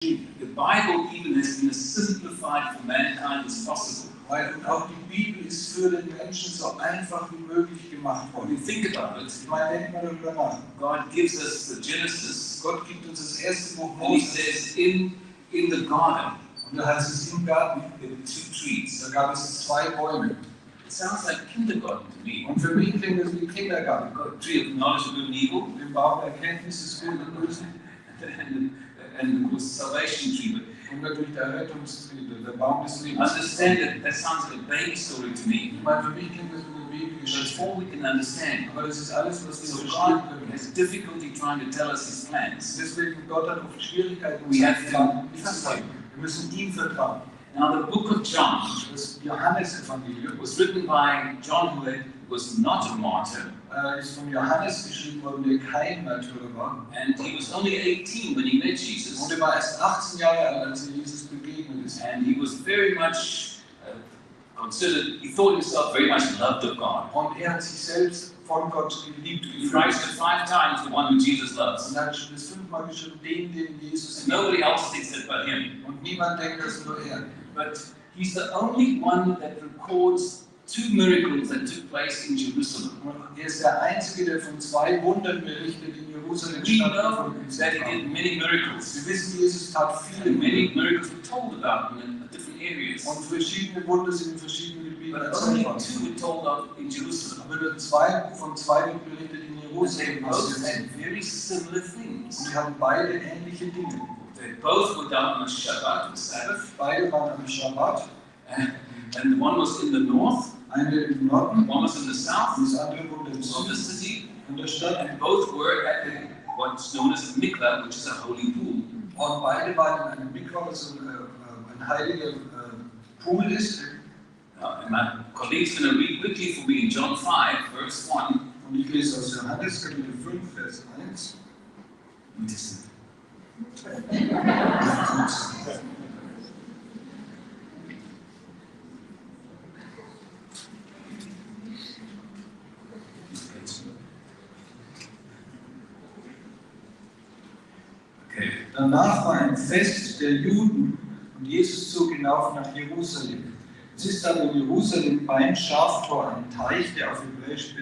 The Bible even has been as simplified for mankind as possible. Weil auch die Bibel ist für den Menschen so einfach wie möglich gemacht When you worden. think about it, Ich meine, denkt mal darüber nach. God gives us the Genesis, Gott gibt uns das erste Buch and He Mose says, in the garden, und da heißt es im Garten, there were 2 trees. da gab es 2 Bäume. It sounds like kindergarten to me. Und für mich klingt das wie Kindergarten. You've got a tree of knowledge of good and evil, Den Baum der Erkenntnis des Guten und Bösen and of course, the salvation tree. und natürlich der Rettungstriebe, der Baum des But Lebens. understand that sounds like a baby story to me. Ich meine, für mich klingt das wie eine That's Babygeschichte. all we can understand. Aber das ist alles, was wir So verstehen God können. has difficulty trying to tell us His plans. Deswegen Gott hat oft Schwierigkeiten, We have seinen to Plan trust mitzuteilen. Him. Wir müssen ihm vertrauen. Now, the book of John Das Johannesevangelium was written by John, who was not a martyr, ist von Johannes geschrieben worden, der kein Märtyrer war. and he was only 18 when he met Und Jesus, er war erst 18 Jahre alt, als er Jesus begegnet ist. and he was very much considered. He thought himself very much loved of God. Und er hat sich selbst von Gott geliebt He gefühlt. writes it 5 times, the one who Jesus loves. Und er hat schon das 5-mal geschrieben, den Jesus And nobody else thinks it but him. Und niemand denkt, das nur er. But he's the only one that records 2 miracles that took place in Jerusalem. Und er ist der Einzige, der von 2 Wundern berichtet in Jerusalem We know stattgefunden that he hat. did many miracles. Wir wissen, Jesus tat viele And many Wunder. miracles were told about him in different areas. Und verschiedene Wunder sind in verschiedenen Gebieten But erzählt only worden. 2 were told of in Jerusalem. Aber nur 2 von 2 wird berichtet in And they Jerusalem both passiert. had very similar things. Und die hatten beide ähnliche Dinge. They both were done on a Shabbat, or Sabbath, Beide waren am Schabbat. and the one was in the north, Eine im Norden, one was in the south das andere wurde im of the Süden city, von der Stadt. and both were at what's known as the mikvah, which is a holy pool. Und beide waren in einem Mikvah, was ein heiliger Pool ist. And my colleague's going to read quickly for me in John 5, verse 1. Und ich lese aus Johannes Kapitel 5, Vers 1. Okay. Danach war ein Fest der Juden und Jesus zog hinauf nach Jerusalem. Es ist dann in Jerusalem beim Schaftor ein Teich, der auf Hebräisch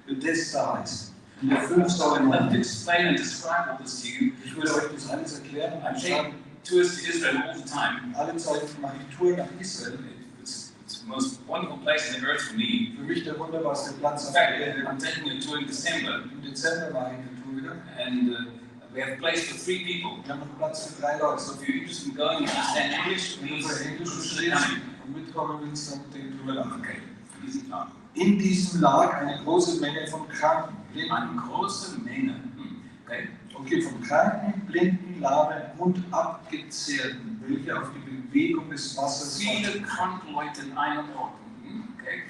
Bethesda heißt. Und der 5 Säulen I'd love hat. to explain and describe all this to you. Ich will euch das alles erklären. I Ich take tours to Israel all the time. alle Zeit mache ich Tour nach Israel. It's the most wonderful place on the earth for me. Für mich der wunderbarste Platz In auf der fact, Erde. I'm taking a tour in December, Im Dezember mache ich eine Tour wieder. and we have a place for 3 people. Wir haben noch Platz für 3 Leute. So if you're interested in going, you understand English, Wenn du please für Englisch consider verstehst coming. und mitkommen willst, dann denk drüber nach. Okay, easy plan. In diesem lag eine große Menge von Kranken, Eine Blinden, große Menge. Okay. okay, von Kranken, Blinden, Lahmen und Abgezehrten, welche auf die Bewegung des Wassers warteten. Viele kranke Leute in einem Ort. Okay.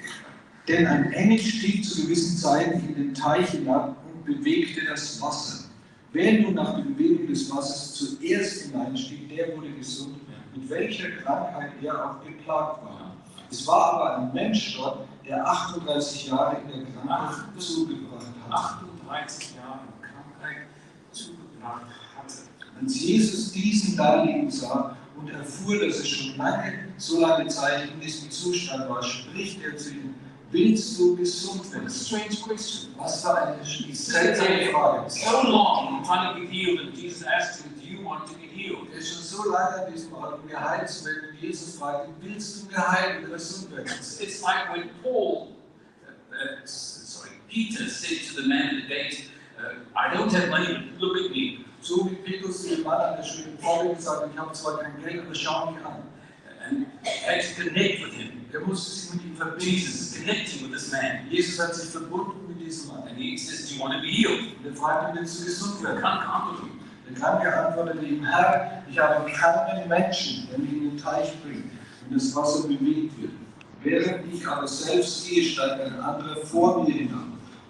Denn ein Engel stieg zu gewissen Zeiten in den Teich hinab und bewegte das Wasser. Wer nun nach der Bewegung des Wassers zuerst hineinstieg, der wurde gesund, mit welcher Krankheit er auch geplagt war. Es war aber ein Mensch dort, der 38 Jahre in der Krankheit zugebracht hatte. 38 Jahre Krankheit zugebracht hatte. Als Jesus diesen da liegen sah und erfuhr, dass er schon so lange Zeit in diesem Zustand war, spricht er zu ihm: Willst du gesund werden? Strange question. Was für eine seltsame Frage. So long trying to be healed, and Jesus asked him, "Do you want to be healed?" Er ist schon so lange an diesem Ort, um geheilt zu werden. Und Jesus fragt ihn: Willst du geheilt oder gesund werden? It's like when Peter said to the man at the gate, "I don't have money. Look at me." So wie Petrus dem Mann an der schönen Pforte gesagt hat: Ich habe zwar kein Geld, aber schau mich an. And had to connect with him. Er musste sich mit ihm verbinden. Jesus is connecting with this man, Jesus hat sich verbunden mit diesem Mann. and he says, "Do you want to be healed?" Und er fragt ihn: Willst du gesund The werden? Kranke antwortet, Der Kranke antwortete ihm: Herr, ich habe keinen Menschen, der mich in den Teich bringt, wenn das Wasser bewegt wird. Während ich aber selbst gehe, steigt ein anderer vor mir hinab.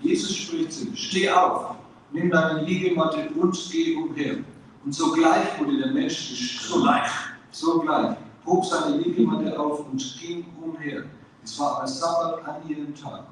Jesus spricht zu ihm: Steh auf, nimm deine Liegematte und geh umher. Und sogleich wurde der Mensch gesund. Sogleich hob seine Liegematte auf und ging umher. Es war aber Sabbat an jenem Tag.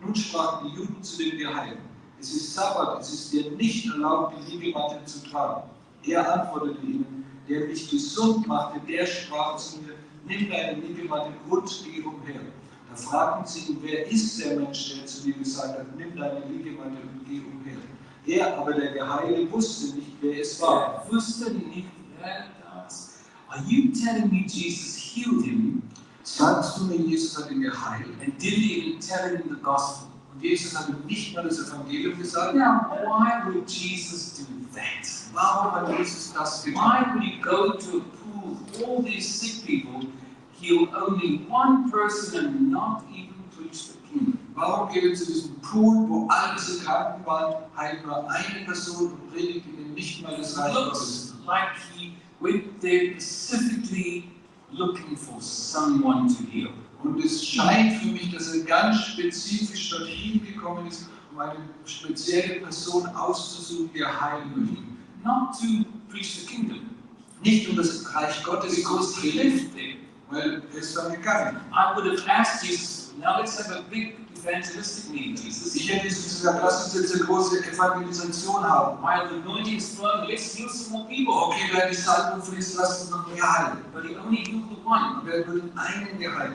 Nun sprachen die Juden zu dem Geheilten: Es ist Sabbat, es ist dir nicht erlaubt, die Liegematte zu tragen. Er antwortete ihnen: der mich gesund machte, der sprach zu mir, nimm deine Liegematte und geh umher. Da fragten sie ihn, wer ist der Mensch, der zu mir gesagt hat, nimm deine Liegematte und geh umher. Er aber, der Geheilte, wusste nicht, wer es war. Er wusste nicht, wer das. Are you telling me Jesus healed him? Sagst du mir, Jesus hat ihn geheilt? And didn't even tell him the gospel? Und Jesus hat ihm nicht mal das Evangelium gesagt. Now, why would Jesus do that? Warum hat Jesus das Why getan? would he go to a pool of all these sick people, heal only one person and not even preach the kingdom? Warum geht er zu diesem Pool, wo all diese Kranken waren, heilt nur eine Person und predigt ihnen nicht mal das Reich Gottes? Looks like he went there specifically looking for someone to heal. Und es scheint für mich, dass er ganz spezifisch dorthin gekommen ist, um eine spezielle Person auszusuchen, die er heilen möchte. Not to preach the kingdom, Nicht um das Reich Gottes zu because he predigen, lived there. weil er ist dann gegangen. I would have asked Jesus, now let's have a big evangelistic meeting, Jesus. Ich hätte jetzt gesagt, lass uns jetzt eine große Evangelisation haben. While the anointing is flowing, let's heal some more people. Okay, während die Salbung fließt, lass uns noch mehr heilen. But he only healed the one. Aber er hat nur den einen geheilt.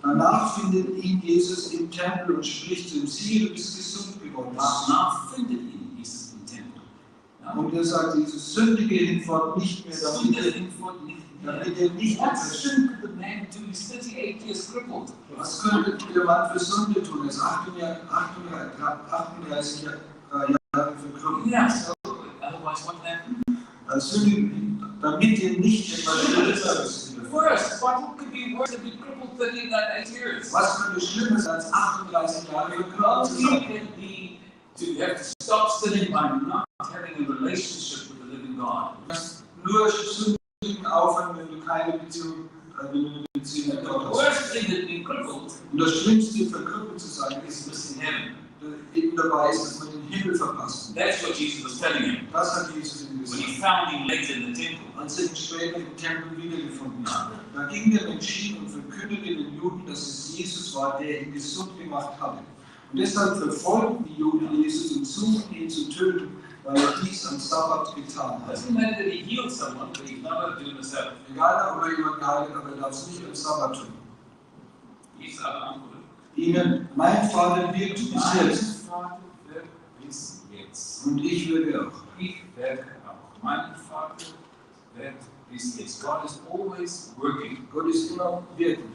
Danach findet ihn Jesus im Tempel und spricht zu ihm, siehe, du bist gesund geworden. Danach findet ihn Jesus im Tempel. Ja? Und er sagt, Jesus, sündige hinfort nicht mehr, Sünde hinfort nicht mehr. damit er nicht What erfasst. sin could the man do? He's 38 years crippled. Was könnte der Mann für Sünde tun? Er ist 38 Jahre verkrüppelt. Yeah, so otherwise what happened? Sündige, damit ihr nicht etwas Schlimmes passiert. Worse, what could be worse than be crippled 38 years? Was könnte schlimmer sein als 38 Jahre verkrüppelt zu Only sein? can be to have to stop sinning by not having a relationship with the living God. Du kannst nur sündigen aufhören, wenn du keine Beziehung, wenn du eine Beziehung mit The Gott hast. worst thing that being crippled Und das Schlimmste, verkrüppelt zu sein, is ist, missing heaven. eben dabei ist, dass man den Himmel verpasst. That's what Jesus was telling him Das hat Jesus ihm when gesagt. he found him later in the temple. Als er ihn später im Tempel wiedergefunden hat. Da ging der Mensch hin und verkündete den Juden, dass es Jesus war, der ihn gesund gemacht hatte. Und deshalb verfolgten die Juden Jesus und suchten ihn zu töten, weil er dies am Sabbat getan hat. Doesn't matter that he healed someone, but he's not going to do it himself. Egal, ob er jemand geheilt hat, aber er darf es nicht am Sabbat tun. Jesus aber antwortet, Ihnen, mein Vater wirkt bis mein jetzt Vater wirkt bis jetzt. und ich wirke auch. Ich werke auch. Mein Vater wirkt bis jetzt. God is always working. Gott ist immer wirkend.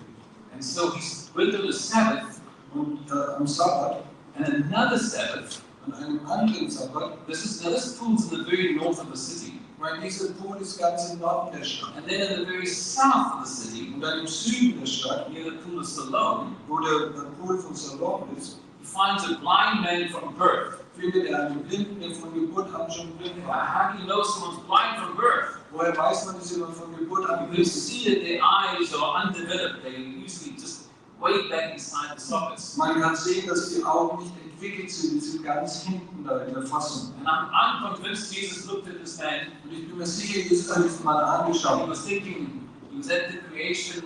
And so he went on the Sabbath Und am Sabbat, and another Sabbath. an einem anderen Sabbat, This pool's in the very north of the city. weil dieser Pool ist ganz im Norden der Stadt. And then in the very south of the city, Und dann im Süden der Stadt, near the pool of Siloam, wo der Pool von Salom ist, he finds a blind man from birth. findet er einen Blinden, der von Geburt an schon blind war. How do you know someone's blind from birth? Woher weiß man, dass jemand von Geburt an You blind can ist? see that their eyes are undeveloped. They usually just way back inside the sockets. Man kann sehen, dass die Augen nicht entwickelt sind, die sind ganz hinten da in der Fassung. And I'm convinced Jesus looked at this man. Und ich bin mir sicher, Jesus hat diesen Mann He angeschaut. was thinking, he was at the creation,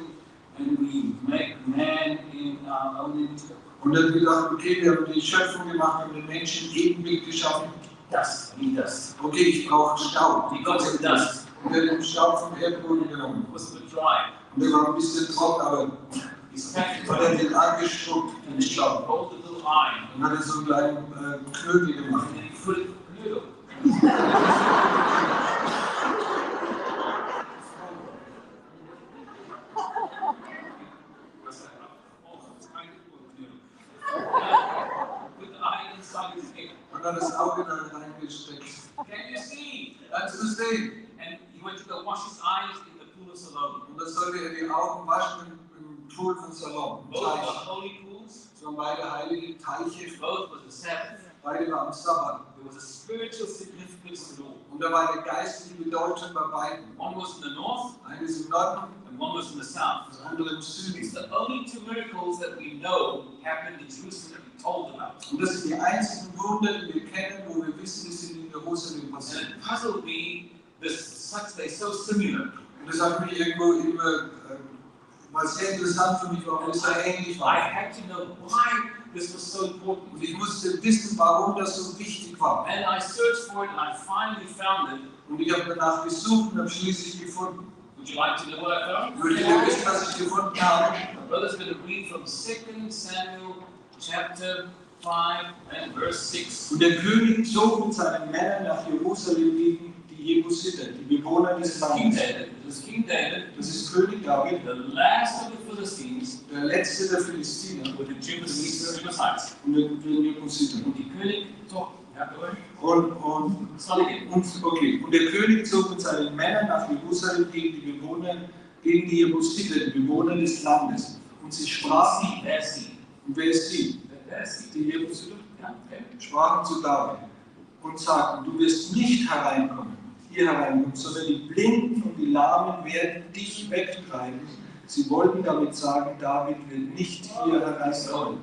and we make man in our own image. Und er hat gedacht, okay, wir haben die Schöpfung gemacht, wir haben den Menschen Ebenbild geschaffen. Dust, I need dust. Okay, ich brauche Staub. He got some dust. Und er hat den Staub vom Erdboden genommen. It was a bit dry. Und der war ein bisschen trocken, aber He's packed hat er den angeschrubbt, and den then he Staub. rolled a little eye. Und hat er so einen kleinen Knödel gemacht. And then he put it in the middle. Put the eye inside his ear. Und dann das Auge da reingesteckt. Can you see? Kannst du sehen? And he went to go wash his eyes in the pool of Siloam. Und dann sollte er die Augen waschen im Pool von Salom. Both were holy pools. Es waren beide heilige Teiche, Both was the Sabbath. beide waren am Sabbat. There was a spiritual significance to all. Und da war eine geistliche Bedeutung bei beiden. One was in the north Eines im Norden, and one was in the south. das andere im It's Süden. the only two miracles that we know happened in Jerusalem that we told about. Und das sind die einzigen Wunder, die wir kennen, wo wir wissen, die sind in Jerusalem And passiert. it puzzled me, they're so similar. Und das hat mich irgendwo immer, war sehr interessant für mich, warum es so ähnlich I war. had to know why this was so important. Und ich musste wissen, warum das so wichtig war. And I searched for it and I finally found it Und ich habe danach gesucht und habe schließlich gefunden. Would you like to know what I found? Würdet ihr wissen, was ich gefunden habe? My brother's going to read from 2 Samuel chapter 5 and verse 6. Und der König zog mit seinen Männern nach Jerusalem gegen die Jebusiter, die Bewohner des Landes. This is King David, Das ist König David, the last of the Philistines, der letzte der Philistiner with the Jebusites. und den Jebusitern. Und die König zog, Und der König zog mit seinen Männern nach Jerusalem gegen die Jebusiter, die Bewohner des Landes. Und sie sprachen, wer ist sie? und wer ist sie? Wer ist sie? Die Jebusiter Ja, okay. sprachen zu David und sagten, du wirst nicht hier hereinkommen, sondern die Blinden und die Lahmen werden dich wegtreiben. Sie wollten damit sagen, David wird nicht hier hereinkommen.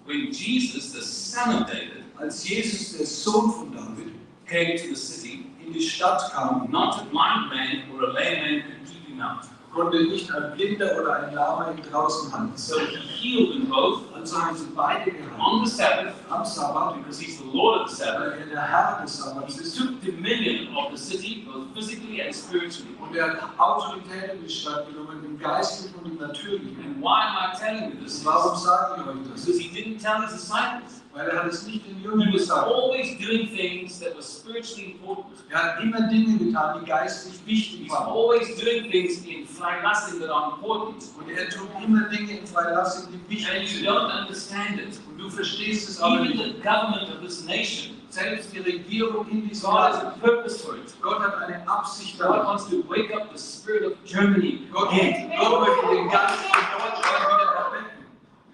When Jesus, the son of David, Als Jesus, der Sohn von David, came to the city, in die Stadt kam, not a blind man or a lame man could keep him out. konnte nicht ein Blinder oder ein Lahmer ihn draußen halten. So he healed them both Also haben sie beide geheilt. on the Sabbath, Am Sabbat, because he's the Lord of the Sabbath. weil er der Herr des Sabbats He ist. took dominion of the city, both physically and spiritually. Und er hat Autorität in die Stadt genommen, im Geistlichen und im Natürlichen. And why am I telling you this? Und warum sage ich euch das? Because he didn't tell his disciples. Weil er hat es nicht den He Jüngern was gesagt. always doing things that were spiritually important. Er hat immer Dinge getan, die geistlich wichtig He's waren. always doing things in Freilassing that are important. Und er tut immer Dinge in Freilassung, die And wichtig you sind. don't understand it. Und du verstehst es aber Even nicht. the government of this nation, Selbst die Regierung in diesem God has Land, a purpose for it. Gott hat eine Absicht God damit. wants to wake up the spirit of Germany. Gott möchte den Geist von Deutschland wieder erwecken.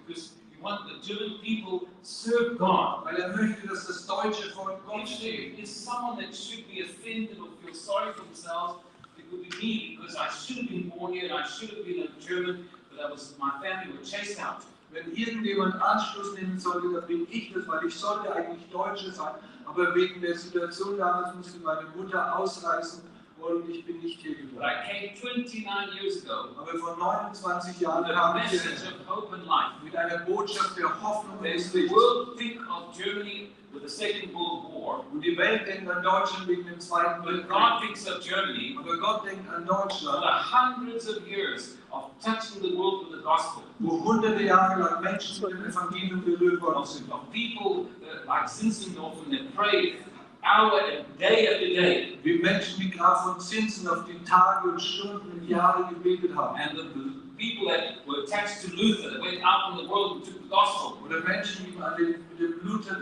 Because you want the German people serve God. Weil er möchte, dass das deutsche Volk Gott If steht. there is someone that should be offended or feel sorry for themselves, it would be me, because I should have been born here and I should have been a German, but my family were chased out. Wenn irgendjemand Anschluss nehmen sollte, dann bin ich das, weil ich sollte eigentlich Deutsche sein. Aber wegen der Situation damals musste meine Mutter ausreisen und ich bin nicht hier But geworden. I came 29 years ago Aber vor 29 with Jahren a kam ich message hier of hope and life. mit einer Botschaft der Hoffnung und There's des the Lichts. world think of Germany with the Second World War, Und die Welt denkt an Deutschland wegen dem Zweiten but Weltkrieg. God thinks of Germany Aber Gott denkt an for Deutschland, the hundreds of years of touching the world with the gospel. wo hunderte Jahre lang Menschen mit dem Evangelium berührt worden sind. Of people like Zinzendorf that prayed hour and day after day. Wie Menschen wie Graf von Zinsen auf die Tage und Stunden und Jahre gebetet haben. And the people that were attached to Luther that went out in the world and took the gospel. Oder Menschen, die mit dem Luther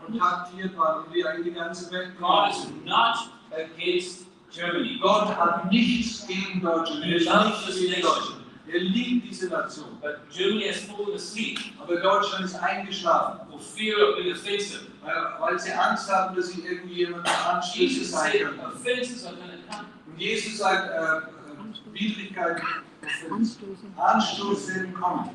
kontaktiert waren und die eigentlich die ganze Welt God gebracht is sind. not against Germany. Gott hat nichts gegen Deutschland. Er ist nichts gegen Deutschland. Er liebt diese Nation. But Germany has fallen asleep Aber Deutschland ist eingeschlafen, for fear of being offensive. weil sie Angst haben, dass sie irgendwie jemandem Anschluss Jesus sein said können. offenses are going to come. Und Jesus sagt, Widrigkeiten, Anstoß werden kommen.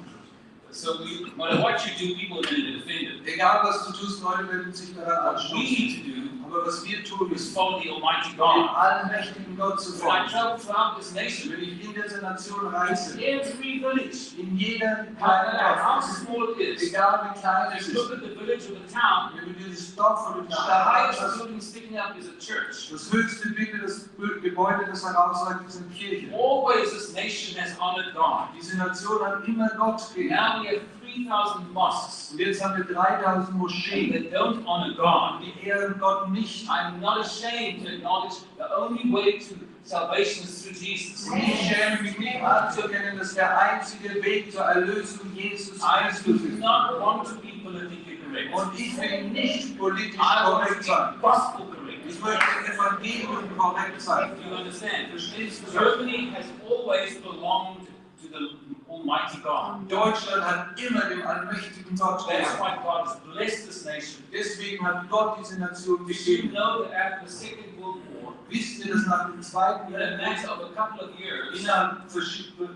So no matter what you do, people are going to get offended. Egal was du tust, Leute werden sich daran What we anstoßen. need to do Aber was wir tun, is ist, follow the Almighty dem God. allmächtigen Gott zu When I folgen. travel throughout this nation, Wenn ich in dieser Nation reise, every village, in jedem no kleinen matter how Dorf, small it is, egal wie klein es just ist, look at the village or the town. wenn du dieses Dorf oder die The Stadt highest anschaust, building sticking up is a church. das höchste Bild, das Gebäude, das herausragt, ist eine Kirche. Always this nation has honored God. Diese Nation hat immer Gott geehrt. Now we have 3,000 mosques Und jetzt haben wir 3000 Moscheen, that don't honor God. die ehren Gott nicht. I'm not ashamed to acknowledge the only way to salvation is through Jesus. Und ich schäme mich nicht anzuerkennen, dass der einzige Weg zur Erlösung Jesus I Christus do ist. not want to be politically correct. Und ich will nicht politisch I want to korrekt sein. be gospel correct. Ich möchte Evangelium korrekt sein. Do you understand? Verstehst du das? Germany has always belonged to the Almighty God. Deutschland hat immer dem allmächtigen Gott That's gehört. why God has blessed this nation. Deswegen hat Gott diese Nation Did you gegeben. know that after the Second World War, Wisst ihr, dass nach dem Zweiten in a Weltkrieg, matter of a couple of years, innerhalb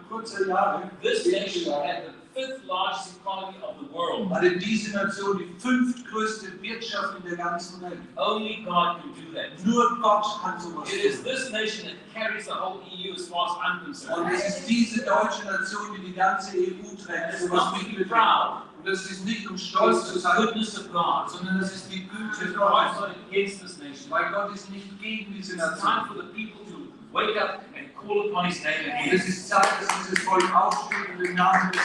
kurzer Jahre, this nation had the fifth largest economy of the world. hatte diese Nation die fünftgrößte Wirtschaft in der ganzen Welt. Only God can do that. Nur Gott kann sowas It is tun. this nation that carries the whole EU as far as I'm Und concerned. es ist diese deutsche Nation, die die ganze EU trägt, And so it's was not mich to be betrifft. proud, Und das ist nicht um stolz zu the sein, goodness of God. sondern das ist die Güte Because God is Gottes. not against this nation. Weil Gott ist nicht gegen diese It's time Nation. for the people to wake up and call upon His name Und again. es ist Zeit, dass dieses Volk aufsteht und den Namen des